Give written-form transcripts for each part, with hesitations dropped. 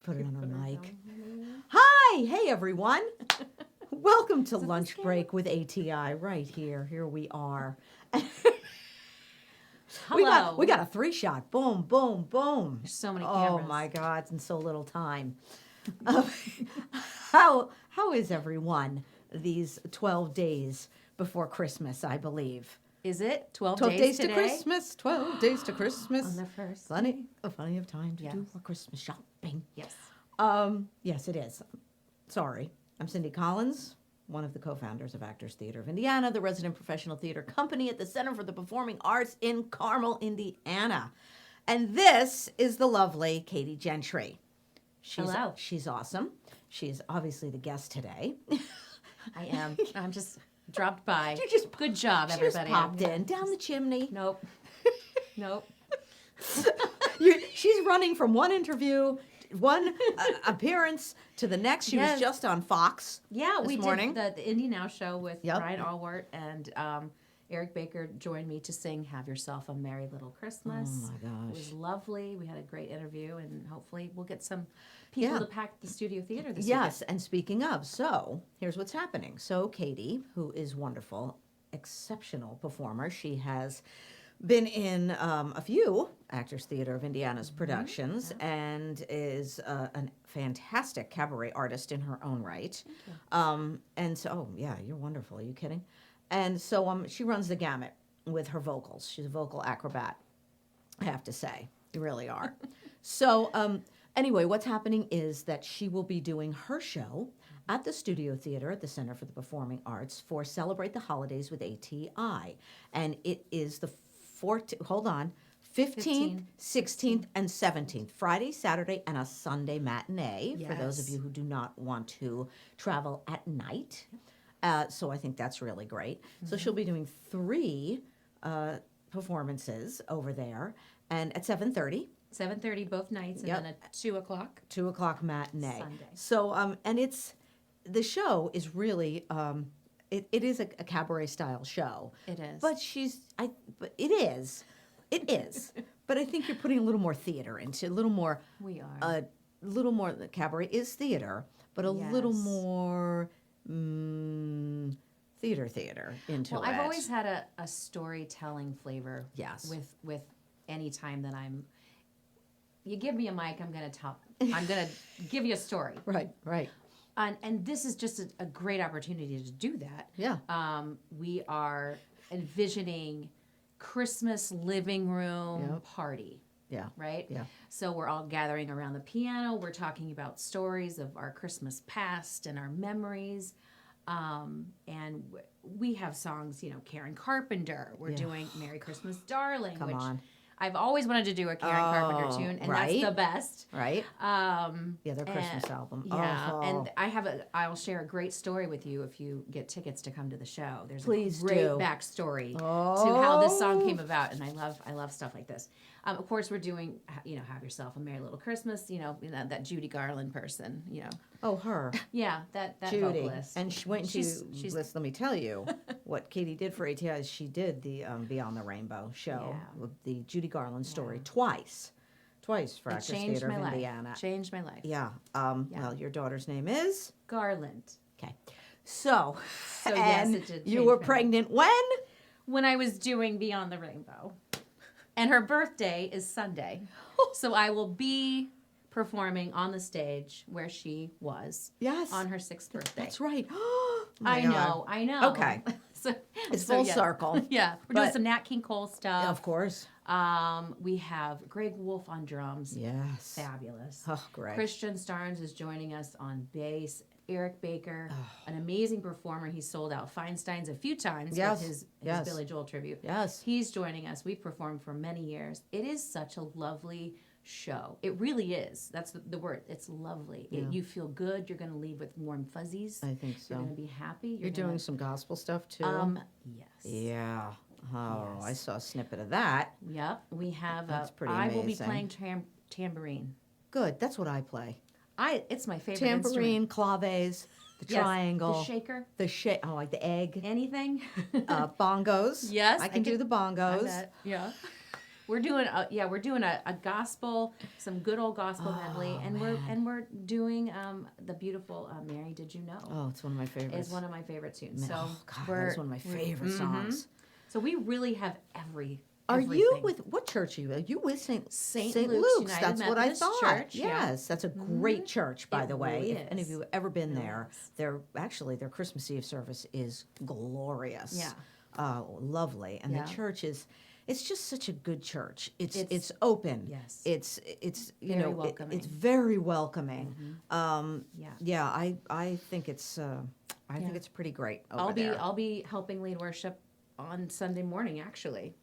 Put it on her mic. Hi! Hey, everyone. Welcome to Lunch Break with ATI right here. Here we are. Hello. We got a 3-shot. Boom, boom, boom. There's so many cameras. Oh, my God. In so little time. How is everyone these 12 days before Christmas, I believe? Is it 12 days today? to Christmas. 12 days to Christmas. On the first. Plenty of time to Yes. do our Christmas shopping. Yes. Yes, it is. Sorry. I'm Cindy Collins, one of the co-founders of Actors Theater of Indiana, the resident professional theater company at the Center for the Performing Arts in Carmel, Indiana. And this is the lovely Katy Gentry. Hello. She's awesome. She's obviously the guest today. I am. I'm just dropped by. You just Good job, She everybody. just popped in down the chimney. Nope. Nope. She's running from one interview, one appearance to the next. She was just on Fox. Yeah, this we morning. did the Indie Now show with Yep. Brian Allwart, and Eric Baker joined me to sing "Have Yourself a Merry Little Christmas." Oh my gosh. It was lovely. We had a great interview, and hopefully we'll get some people to pack the studio theater this weekend. Yes, and speaking of, so here's what's happening. So Katy, who is wonderful, exceptional performer, she has been in a few Actors Theater of Indiana's productions and is a fantastic cabaret artist in her own right. And so, oh yeah, you're wonderful. Are you kidding? And so she runs the gamut with her vocals. She's a vocal acrobat, I have to say. You really are. So anyway, what's happening is that she will be doing her show at the Studio Theater at the Center for the Performing Arts for Celebrate the Holidays with ATI. And it is the 15th, 16th, and 17th. Friday, Saturday, and a Sunday matinee for those of you who do not want to travel at night. So I think that's really great. So she'll be doing 3 performances over there, and at 7:30. 7:30 both nights, and Yep. then a 2:00. 2:00 matinee. Sunday. So, and the show is really, it is a cabaret style show. It is. But it is. But I think you're putting a little more theater into a little more. We are. A little more. The cabaret is theater, but a little Yes. more theater into it. Well, I've always had a storytelling flavor. Yes. With any time that you give me a mic, I'm gonna give you a story. Right. And this is just a great opportunity to do that. Yeah. We are envisioning Christmas living room party. Yeah. Right? Yeah. So we're all gathering around the piano. We're talking about stories of our Christmas past and our memories. And we have songs, Karen Carpenter. We're doing Merry Christmas, Darling. Come on. I've always wanted to do a Karen Carpenter tune, and that's the best. Right. Their Christmas album. Yeah, Oh. and I'll share a great story with you if you get tickets to come to the show. There's Please a great do. backstory to how this song came about, and I love stuff like this. Of course, we're doing, Have Yourself a Merry Little Christmas, that Judy Garland person, Oh, her. Yeah, that Judy. vocalist. And she's let me tell you what Katy did for ATI is she did the Beyond the Rainbow show with the Judy Garland story twice for Actors Theater of Indiana. Changed my life. Yeah. Well, your daughter's name is Garland. Okay. So yes, and it did you change were my pregnant when? When I was doing Beyond the Rainbow. And her birthday is Sunday. So I will be performing on the stage where she was. Yes. On her 6th birthday. That's right. I know. Okay. so It's full yes. circle. Yeah. We're doing some Nat King Cole stuff. Of course. We have Greg Wolf on drums. Yes. Fabulous. Oh, great. Christian Starnes is joining us on bass. Eric Baker, an amazing performer. He sold out Feinstein's a few times with his Billy Joel tribute. Yes. He's joining us. We've performed for many years. It is such a lovely show. It really is. That's the word. It's lovely. You feel good. You're going to leave with warm fuzzies. I think so. You're going to be happy. You're doing some gospel stuff too? Yes. Yeah. Oh, Yes. I saw a snippet of that. Yep. We have That's pretty I will be amazing. playing tambourine. Good. That's what I play. It's my favorite Tambourine, instrument. claves, the Yes, triangle. the shaker. Oh, like the egg. Anything. Bongos. Yes, I can do the I bongos. bet. Yeah. we're doing a gospel, some good old gospel medley, and we're doing the beautiful Mary Did You Know? Oh, it's one of my favorites. Is one of my favorite tunes. So oh God, that is one of my favorite songs. So we really have everything. Are you with what church are you? Are you with St. Luke's? United That's what I Methodist thought. Church, yeah. Yes, that's a great church, by It the way. really If any of is. you have ever been It there, really is. their Christmas Eve service is glorious. Yeah. Lovely, and Yeah. the church it's just such a good church. It's open. Yes. It's Very welcoming. it's very welcoming. Yeah. I think it's I think it's pretty great over I'll there. be helping lead worship on Sunday morning actually.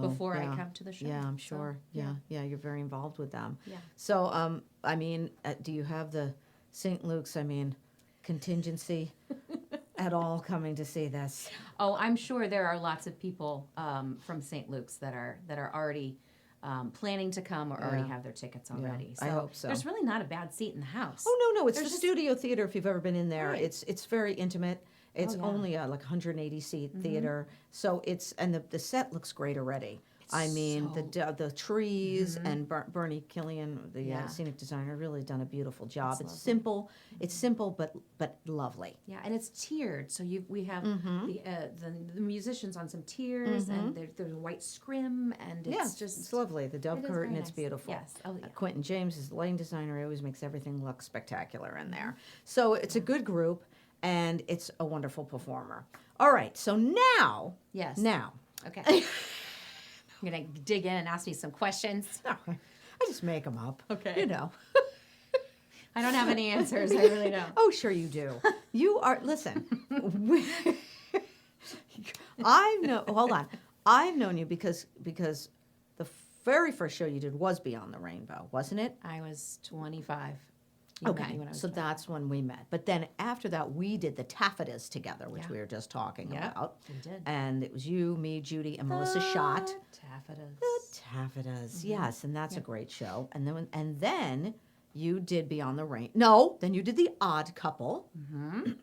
Before I come to the show. Yeah, I'm So, sure. Yeah, you're very involved with them. Yeah. So, I mean, do you have the St. Luke's, contingency at all coming to see this? Oh, I'm sure there are lots of people from St. Luke's that are already planning to come or already have their tickets already. I hope so. There's really not a bad seat in the house. Oh, no, it's There's the just- studio theater if you've ever been in there. Right. It's very intimate. It's yeah. only a 180 seat theater. So and the set looks great already. The trees and Bernie Killian, the scenic designer, really done a beautiful job. It's simple. It's simple, but lovely. Yeah, and it's tiered. So we have the musicians on some tiers, and there's a white scrim, and it's just it's lovely. The dove it is curtain, very it's nice. beautiful. Yes. Oh yeah. Quentin James is the lighting designer. He always makes everything look spectacular in there. So it's a good group, and it's a wonderful performer. All right, so now, Yes. now. Okay. I'm gonna dig in and ask me some questions. I just make them up. Okay. You know. I don't have any answers. I really don't. Oh, sure you do. You are, listen. Hold on. I've known you because the very first show you did was Beyond the Rainbow, wasn't it? I was 25. You met Okay, me when I was so 25. that's when we met. But then after that, we did the Taffetas together, which Yeah. we were just talking Yep, about. we did. And it was you, me, Judy, and Melissa Schott. Taffetas. The Taffetas, yes, and that's a great show. And then you did Beyond the Rain. No, then you did The Odd Couple. That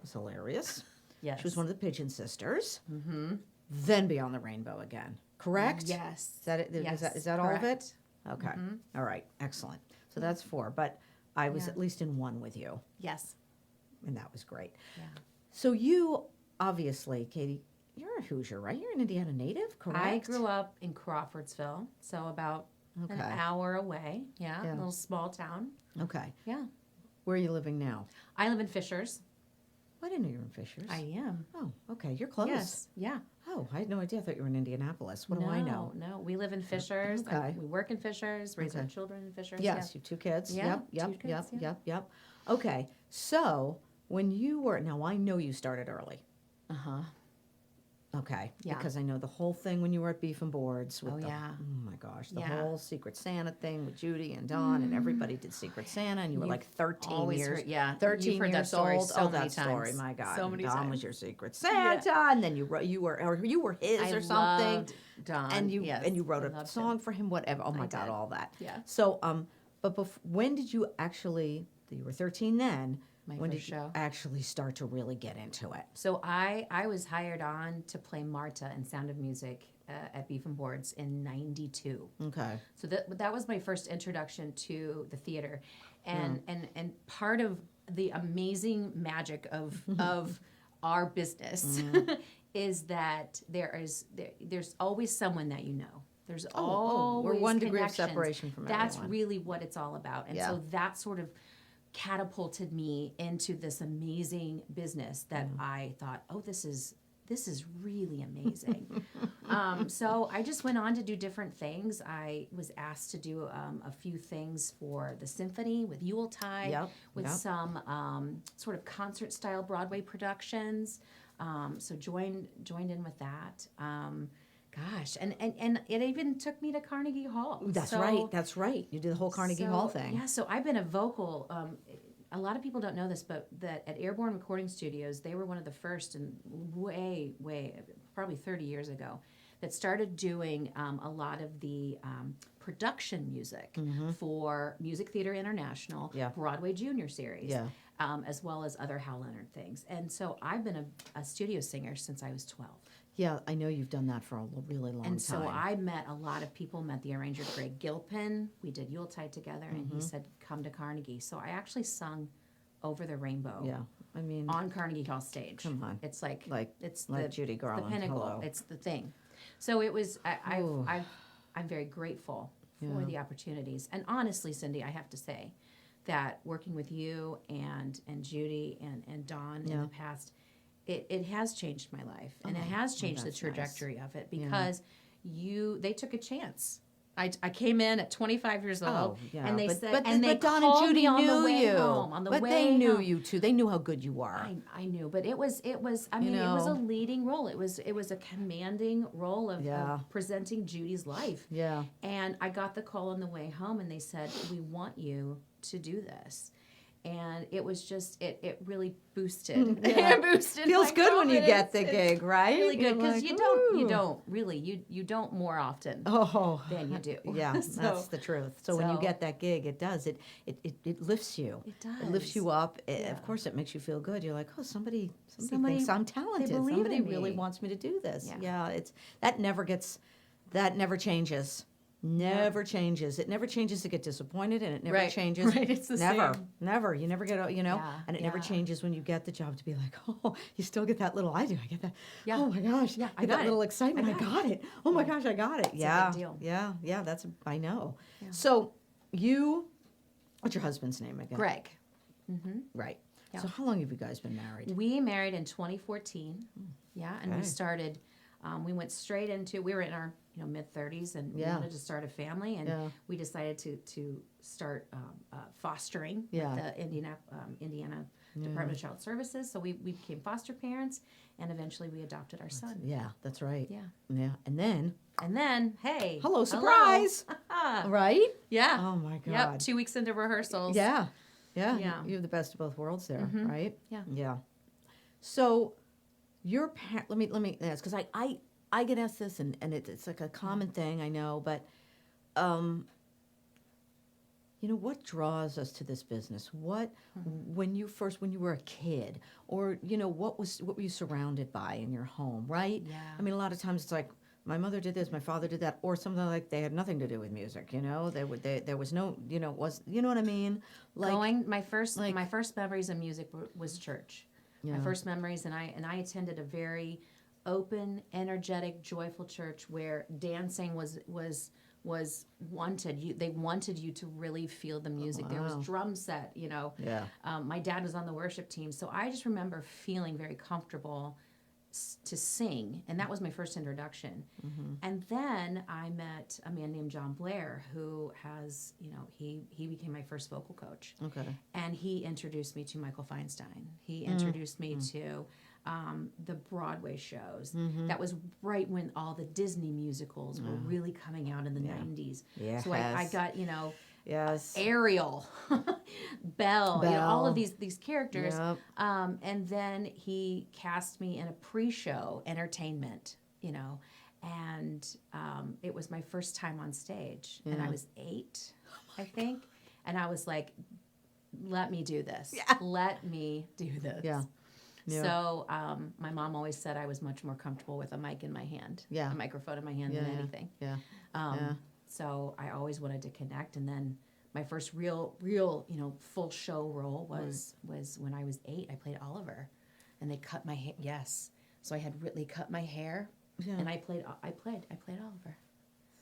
was hilarious. Yes. She was one of the Pigeon Sisters. Then Beyond the Rainbow again. Correct? Yes. Is that it? Yes, Is that all of it? correct. Okay. All right. Excellent. So that's 4. But I was Yeah. at least in one with you, Yes. and that was great. Yeah. So you, obviously, Katie, you're a Hoosier, right? You're an Indiana native, correct? I grew up in Crawfordsville, so about an Okay. hour away. Yeah, Yeah. a little small town. Okay. Yeah. Where are you living now? I live in Fishers. I didn't know you were in Fishers. I am. Oh, okay. You're close. Yes. Yeah. Oh, I had no idea. I thought you were in Indianapolis. What do I know? No, we live in Fishers. Okay. We work in Fishers, raise our Okay. children in Fishers. Yes, you have 2 kids. Yeah, Yep, 2 kids, yeah. yep. Okay, so when you were, now I know you started early. Yeah. Uh-huh. Okay, Yeah. because I know the whole thing when you were at Beef and Boards with Oh, the, yeah. oh my gosh, the Yeah. whole Secret Santa thing with Judy and Don and everybody did Secret Santa and you were You've like 13 always years, heard- yeah, you've 13 heard that years story old. so Oh, many that story, times. my God. So And many Don times. was your Secret Santa and then you were his I or something. loved Don. And you yes, and you wrote I a loved song him. for him, whatever. Oh my I God, did. all that. Yeah. So, but when did you actually? You were 13 then. My when first did you show. actually start to really get into it? So I was hired on to play Marta in Sound of Music at Beef and Boards in '92. Okay. So that was my first introduction to the theater, and part of the amazing magic of our business is that there's always someone that you know. There's always we're 1 degree of connections. separation from That's everyone. really what it's all about, and Yeah. so that sort of catapulted me into this amazing business that I thought, oh, this is really amazing. So I just went on to do different things. I was asked to do a few things for the symphony with Yuletide, Yep, with yep. some sort of concert style Broadway productions. So joined in with that. Gosh, and it even took me to Carnegie Hall. That's So- right. That's right. You did the whole Carnegie so, Hall thing. Yeah, so I've been a vocal. A lot of people don't know this, but that at Airborne Recording Studios, they were one of the first, and way, probably 30 years ago, that started doing a lot of the production music for Music Theater International, Yeah. Broadway Junior Series, Yeah. as well as other Hal Leonard things. And so I've been a studio singer since I was 12. Yeah, I know you've done that for a really long time. And so I met a lot of people, met the arranger Greg Gilpin. We did Yuletide together, and he said, come to Carnegie. So I actually sung Over the Rainbow Yeah, I mean, on Carnegie Hall stage. Come on. It's like it's like the, Judy Garland. the pinnacle. Hello. It's the thing. So it was, Ooh. I'm very grateful for Yeah. the opportunities. And honestly, Cindy, I have to say that working with you and Judy and Dawn in Yeah. the past, it has changed my life, and it Oh, has changed the that's trajectory of it because they took a chance. I came in at 25 years old, Oh, yeah. and they but, said, but, and they but Don called and Judy me on knew the way you. home. On the but way they knew home. you too. They knew how good you are. I knew, but it was. I mean, it was a know. leading role. It was a commanding role of presenting Judy's life. Yeah. And I got the call on the way home, and they said, "We want you to do this." And it was just it really boosted. Yeah. It boosted. Feels my good when you get confidence. the It's gig, right? really good You're because like, you "Ooh." don't really you don't more often Oh, than you do. Yeah, So- that's the truth. So when you so- get that gig, it does. It lifts you. It does. It lifts you up. Yeah. Of course, it makes you feel good. You're like, oh, somebody Somebody- thinks I'm talented. believe Somebody in really me. wants me to do this. Yeah. That never changes. Never changes. It never changes to get disappointed, and it never Right. changes. Right, it's the never, same. never. You never get, Yeah, and it never yeah. changes when you get the job to be like, oh, you still get that little. I do. I get that. Yeah. Oh my gosh. Yeah, I get got that it. little excitement. I got it. Oh my gosh, I got it. a Yeah. big deal. Yeah. That's. I know. Yeah. So what's your husband's name again? Greg. Right. Yeah. So how long have you guys been married? We married in 2014. Yeah, and we Okay. started. We went straight into. We were in our mid 30s, and we Yeah. wanted to start a family, and Yeah. we decided to start fostering Yeah. with the Indiana Department of Child Services. So we became foster parents, and eventually we adopted our son. Yeah, that's right. Yeah, Yeah. And then, and then hey, hello, surprise. Right? Yeah. Oh my God. Yep. 2 weeks into rehearsals. Yeah. Yeah. Yeah. You have the best of both worlds there, right? Yeah. Yeah. So your let me ask, because I get asked this, and it's like a common thing, I know, but what draws us to this business? What when you were a kid, or what were you surrounded by in your home, right? Yeah. I mean, a lot of times it's like, my mother did this, my father did that, or something like they had nothing to do with music. There was no, what I mean? Like, my first memories of music was church. Yeah. My first memories, and I attended a very open, energetic, joyful church where dancing was wanted. They wanted you to really feel the music. There was Wow. drum set. Yeah. My dad was on the worship team, so I just remember feeling very comfortable to sing, and that was my first introduction. And then I met a man named John Blair, who has, he became my first vocal coach. Okay. And he introduced me to Michael Feinstein. He introduced me to the Broadway shows. That was right when all the Disney musicals were really coming out in the 90s. So I got, Yes. Ariel, Belle, all of these characters. Yep. And then he cast me in a pre-show entertainment, and it was my first time on stage, and I was 8, I think, and I was like, let me do this. Yeah. Let me do this. Yeah. Yeah. So my mom always said I was much more comfortable with a mic in my hand, Yeah. a microphone in my hand Yeah, than yeah. anything. Yeah. So I always wanted to connect, and then my first real, full show role was when I was 8. I played Oliver, and they cut my hair. Yes, so I had they cut my hair, Yeah. and I played Oliver.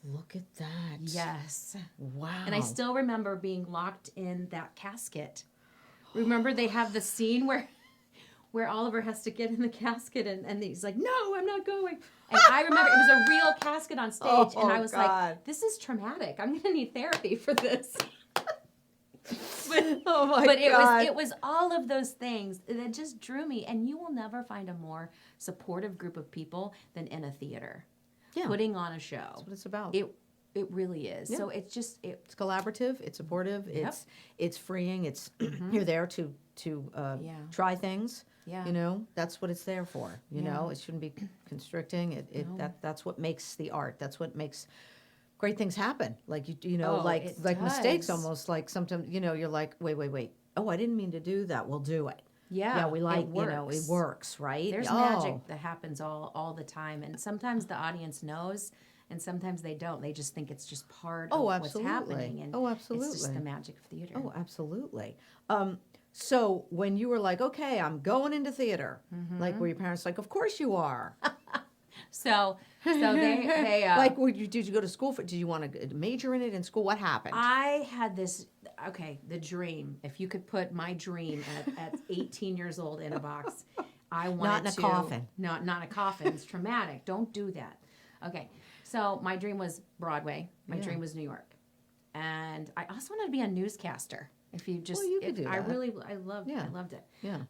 Look at that. Yes, Wow. and I still remember being locked in that casket. Remember they have the scene where Oliver has to get in the casket, and he's like, no, I'm not going. And I remember it was a real casket on stage, and I was God. like, this is traumatic. I'm going to need therapy for this. Oh my But God. it was all of those things that just drew me. And you will never find a more supportive group of people than in a theater. Yeah. Putting on a show. That's what it's about. It really is. Yeah. So it's just It's collaborative. It's supportive. Yep. It's freeing. It's you're there to Yeah. try things. Yeah. That's what it's there for. You Yeah. know, it shouldn't be constricting. No. That's what makes the art. That's what makes great things happen. Like you know, Oh, like it mistakes does. almost. Like sometimes you're like, wait. Oh, I didn't mean to do that. We'll do it. Yeah, we it like it works. works, right? There's Oh, magic that happens all the time, and sometimes the audience knows, and sometimes they don't. They just think it's just part of what's absolutely. happening, and Oh, it's just absolutely. the magic of theater. Oh, absolutely. So when you were like, okay, I'm going into theater, like were your parents like, of course you are? So they Like, did you go to school for? Did you want to major in it in school? What happened? I had this, the dream. If you could put my dream at 18 years old in a box, I wanted Not in a coffin. No, not in a coffin. It's traumatic. Don't do that. Okay. So my dream was Broadway. My dream was New York. And I also wanted to be a newscaster. If you just, you could do I that. I loved it. Yeah.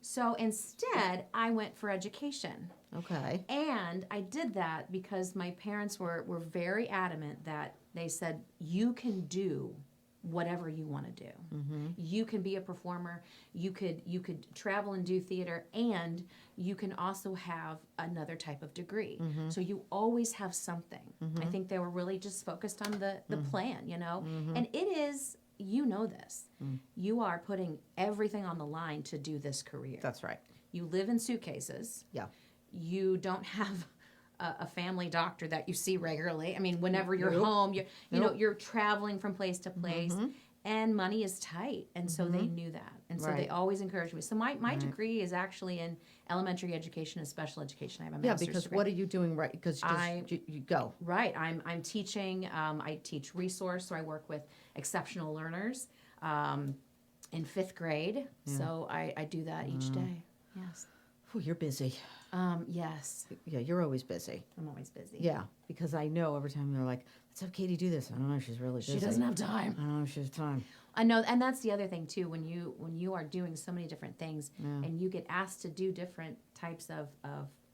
So instead, I went for education. Okay. And I did that because my parents were very adamant that they said, you can do whatever you want to do. Mm-hmm. You can be a performer. You could travel and do theater, and you can also have another type of degree. Mm-hmm. So you always have something. Mm-hmm. I think they were really just focused on the plan, Mm-hmm. And it is, this. You are putting everything on the line to do this career. That's right. You live in suitcases. Yeah. You don't have a family doctor that you see regularly. I mean, whenever you're home, you're traveling from place to place, and money is tight. And so they knew that. And so they always encouraged me. So my degree is actually in elementary education and special education. I have a master's because degree. what are you doing right? Because you go. Right. I'm teaching. I teach resource, so I work with exceptional learners in 5th grade. Yeah. So I do that each day. Yes. Oh, you're busy. Yes. Yeah, you're always busy. I'm always busy. Yeah, because I know every time they're like, let's have Katie do this. I don't know if she's really busy. She doesn't have time. I don't know if she has time. I know, and that's the other thing too. When you are doing so many different things, and you get asked to do different types of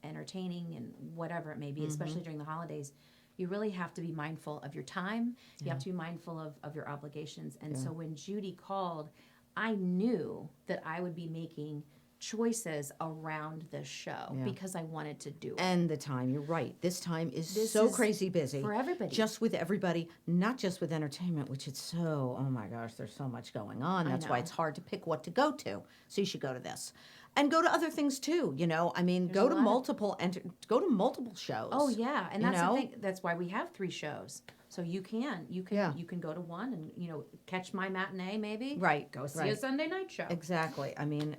entertaining and whatever it may be, especially during the holidays, you really have to be mindful of your time. You have to be mindful of your obligations. And so when Judy called, I knew that I would be making choices around the show because I wanted to do it. And the time, you're right. This time is so crazy busy. For everybody. Just with everybody, not just with entertainment, which it's so, oh my gosh, there's so much going on. That's why it's hard to pick what to go to. So you should go to this. And go to other things too, I mean, go to multiple shows. Oh yeah, and that's the thing. That's why we have 3 shows. So you can go to one and catch my matinee maybe. Right. Go see a Sunday night show. Exactly. I mean,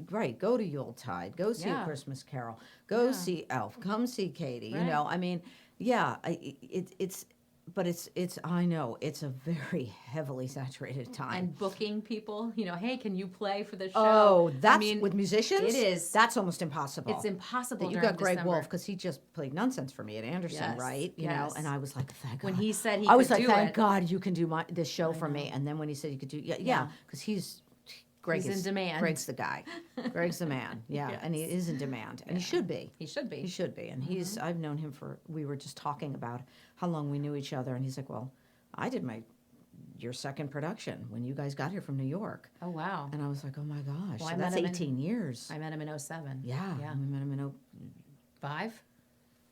right. Go to Yuletide. Go see A Christmas Carol. Go see Elf. Come see Katie. Right. I mean, it's I know it's a very heavily saturated time. And booking people, hey, can you play for the show? Oh, with musicians? It is. That's almost impossible. It's impossible. You got Greg Wolf because he just played Nonsense for me at Anderson, right? And I was like, thank God. When he said he I was could like, do thank it. God you can do this show for me. And then when he said he could do, because Greg is in demand. Greg's the guy. Greg's the man. Yeah, yes. And he is in demand, and he should be. He should be. He should be. And he's. I've known him we were just talking about how long we knew each other, and he's like, well, I did your second production when you guys got here from New York. Oh wow. And I was like, oh my gosh, well, so that's 18 years. I met him in 2007. Yeah. And we met him in 5.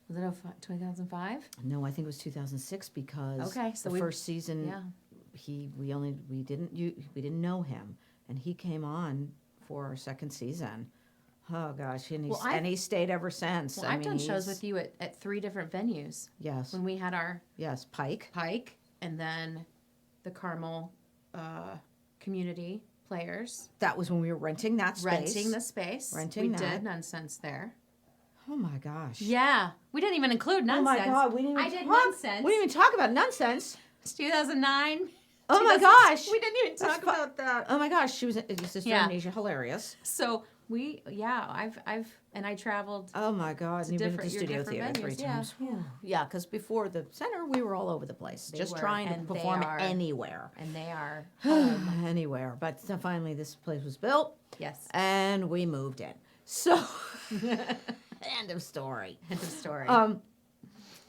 Was it 2005? No, I think it was 2006 because so the first season. Yeah. We didn't know him. And he came on for our second season. Oh gosh, and he stayed ever since. Well, I've done shows with you at 3 different venues. Yes. When we had our Pike, and then the Carmel community players. That was when we were renting that space. We did Nonsense there. Oh my gosh. Yeah, we didn't even include Nonsense. Oh my God, I did Nonsense. We didn't even talk about Nonsense. It's 2009. Oh my gosh! We didn't even talk about that. Oh my gosh, she was Sister Amnesia, hilarious. So I traveled. Oh my God! And you've been to Studio Theater 3 times. Yeah, because before the center, we were all over the place, trying to perform anywhere. And they are anywhere. But so finally, this place was built. Yes. And we moved in. So, end of story. End of story.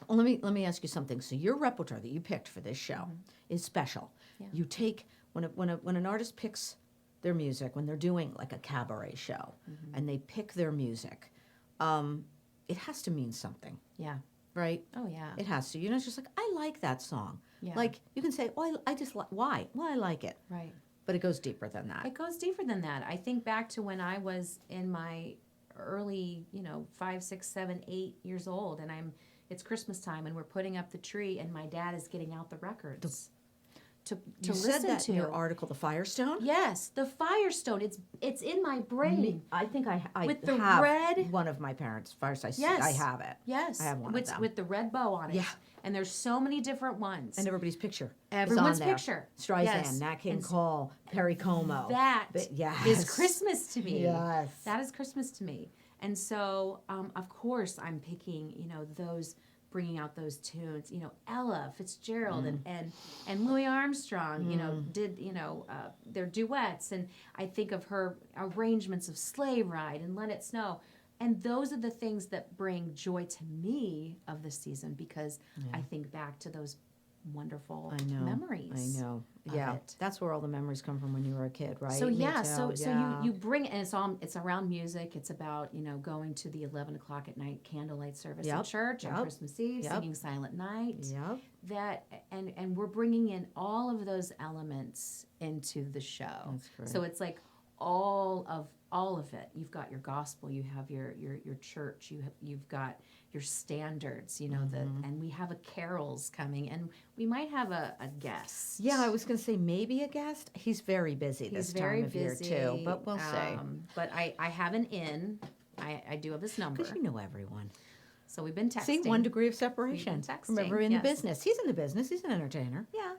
Well, let me ask you something. So your repertoire that you picked for this show is special. Yeah. You take when an artist picks their music, when they're doing like a cabaret show, and they pick their music, it has to mean something. Yeah. right? Oh yeah. It has to. You know, it's just like, I like that song. Yeah. Like, you can say, oh, I just like, why? Well, I like it. Right. But it goes deeper than that. It goes deeper than that. I think back to when I was in my early, 5, 6, 7, 8 years old, and it's Christmas time, and we're putting up the tree, and my dad is getting out the records to You listen said that to. in your article, The Firestone? Yes, the Firestone. It's in my brain. I think I With the have red- one of my parents' Firestone. Yes. I have it. Yes, I have one with, of them. with the red bow on it. Yeah. And there's so many different ones. And everybody's picture. Everyone's is on there. picture. Streisand, Yes. Nat King And Cole, Perry Como. That yes. is Christmas to me. Yes. That is Christmas to me. And so, of course, I'm picking, those, bringing out those tunes. Ella Fitzgerald and Louis Armstrong, did, their duets. And I think of her arrangements of Sleigh Ride and Let It Snow. And those are the things that bring joy to me of the season, because I think back to those wonderful memories. I know. of Yeah. it. That's where all the memories come from when you were a kid, right? So Me yeah, too. so you bring, and it's around music. It's about going to the 11 o'clock at night candlelight service at church on Christmas Eve, singing Silent Night. Yep. That and we're bringing in all of those elements into the show. That's great. So it's like all of it. You've got your gospel, you have your church, you've got your standards, and we have a carols coming, and we might have a guest. Yeah, I was going to say maybe a guest. He's very busy this time of year too, but we'll see. But I have an in. I do have his number. Because you know everyone. So we've been texting. See, 1 degree of separation We've been from texting, everyone in the yes. business. He's in the business. He's an entertainer. Yeah,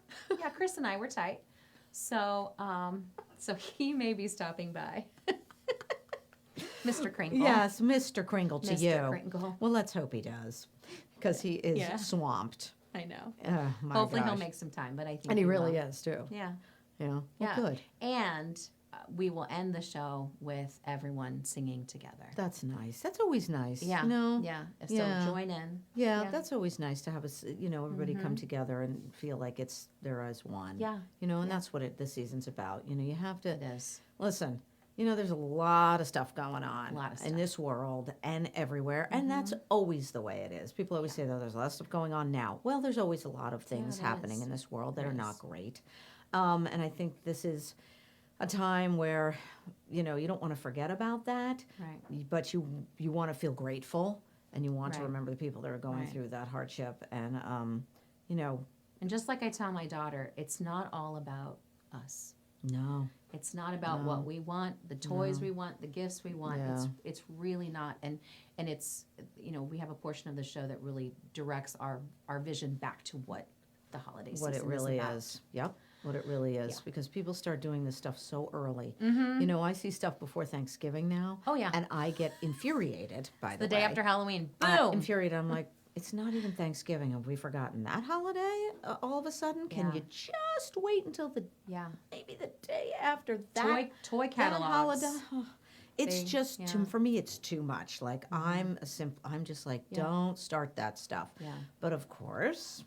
Chris and I were tight. So he may be stopping by. Mr. Crinkle. Yes, Mr. Kringle to you. Mr. Crinkle. Well, let's hope he does, because he is swamped. I know. Oh, my Hopefully gosh. he'll make some time, but I think And he really will. is too. Yeah. Yeah. Well, Yeah. good. And we will end the show with everyone singing together. That's nice. That's always nice. Yeah. You know? Yeah. So Yeah. join in. Yeah, Yeah. that's always nice to have us, everybody come together and feel like they're as one. Yeah. And that's what this season's about. You have to It is. listen. There's a lot of stuff going on A lot of in stuff. this world and everywhere, and that's always the way it is. People always say, "Oh, there's a lot of stuff going on now." Well, there's always a lot of things there happening is. in this world that There are is. not great. And I think this is a time where, you don't want to forget about that, Right. but you want to feel grateful, and you want to Right. remember the people that are going Right. through that hardship, and And just like I tell my daughter, it's not all about us. no, It's not about No. what we want, the toys we want, the gifts we want. Yeah. It's really not. And it's, we have a portion of the show that really directs our vision back to what the holiday season what it really about. is. Yep. What it really is, Yeah. because people start doing this stuff so early. Mm-hmm. I see stuff before Thanksgiving now. Oh, yeah. And I get infuriated by The the day way. after Halloween, boom! Infuriated. I'm like, it's not even Thanksgiving. Have we forgotten that holiday all of a sudden? Can Yeah. you just wait until Yeah. maybe the day after that? Toy that catalogs. holiday? It's They- just yeah. Mm-hmm. for me. It's too much. Like I'm just like, Yeah. don't start that stuff. Yeah. But of course,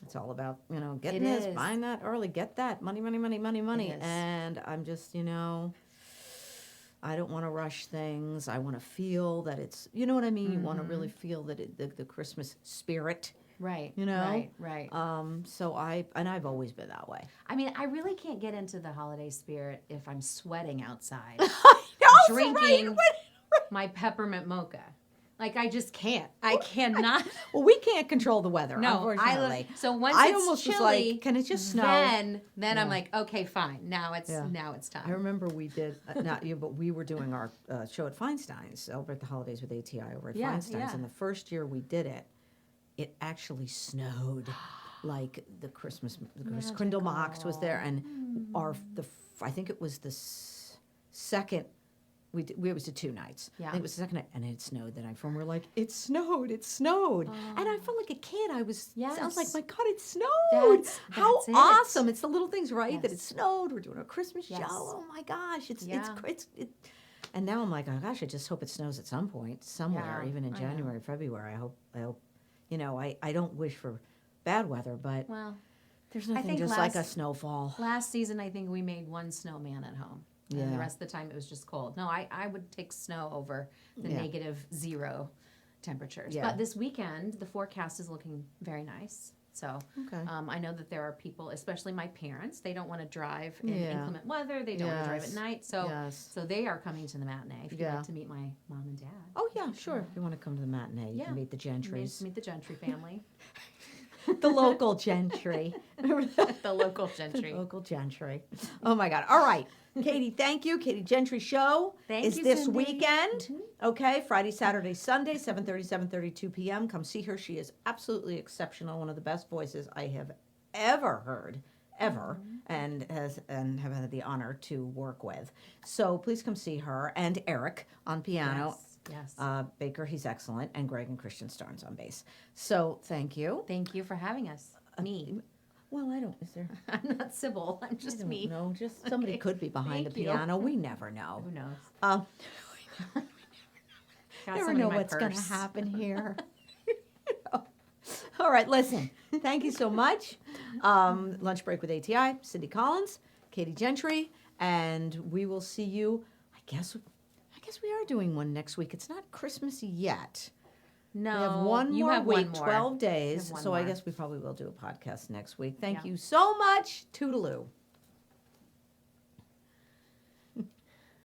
it's all about getting It this, is. buying that early, get that money, It is. and I'm just I don't want to rush things. I want to feel that it's you know what I mean. You want to really feel that the Christmas spirit. Right. You know? Right. So I've always been that way. I mean, I really can't get into the holiday spirit if I'm sweating outside, No, drinking my peppermint mocha. Like, I just can't. I cannot. Well, we can't control the weather. No, unfortunately. so once I it's almost was chilly, like, can it just snow? then Yeah. I'm like, okay, fine. Now it's Yeah. time. I remember we did, not you, but we were doing our show at Feinstein's, Celebrate the Holidays with ATI over at Yeah, Feinstein's. yeah. And the first year we did it, it actually snowed. Like the Christmas Krindlemox was there. And I think it was the second, we was to 2 nights. Yeah. I think it was the second night, and it snowed the night before. And we're like, it snowed. And I felt like a kid. I was like, Yes. my God, it snowed. How That's it. awesome. It's the little things, right? That it Yes. snowed. We're doing a Christmas Yes. show. Oh my gosh. Yeah. And now I'm like, oh gosh, I just hope it snows at some point, somewhere, Yeah, even in I know. January, February. I hope, I don't wish for bad weather, but Well, there's nothing think just like a last- snowfall. last season, I think we made one snowman at home. And Yeah. the rest of the time, it was just cold. No, I would take snow over the Yeah. -0, temperatures. Yeah. But this weekend, the forecast is looking very nice. So Okay. I know that there are people, especially my parents, they don't want to drive in Yeah. inclement weather. They don't want to drive at night. So Yes. so they are coming to the matinee if you'd Yeah. like to meet my mom and dad. Oh, yeah, sure. If you want to come to the matinee, you can meet the Gentrys. Meet the Gentry family. The local Gentry. Remember that? The local Gentry. Local Gentry. Oh, my God. All right. Katie, thank you. Katy Gentry Show Thank is you, this Cindy. weekend. Okay, Friday, Saturday, Sunday, 7:30, 7:32 p.m. Come see her. She is absolutely exceptional. One of the best voices I have ever heard, ever, and have had the honor to work with. So please come see her. And Eric on piano. Yes. Baker, he's excellent. And Greg and Christian Starnes on bass. So thank you. Thank you for having us. Me. Well, I don't. Is there? I'm not Sybil. I'm just me. No, just somebody could be behind Thank the you. piano. We never know. Who knows? Um, Got never some in know my what's going to purse. happen here. All right, listen. Thank you so much. Lunch break with ATI, Cindy Collins, Katy Gentry, and we will see you. I guess we are doing one next week. It's not Christmas yet. No, We have one you more have week, one more. 12 You days. have one So I more. guess we probably will do a podcast next week. Thank Yeah. you so much. Toodaloo.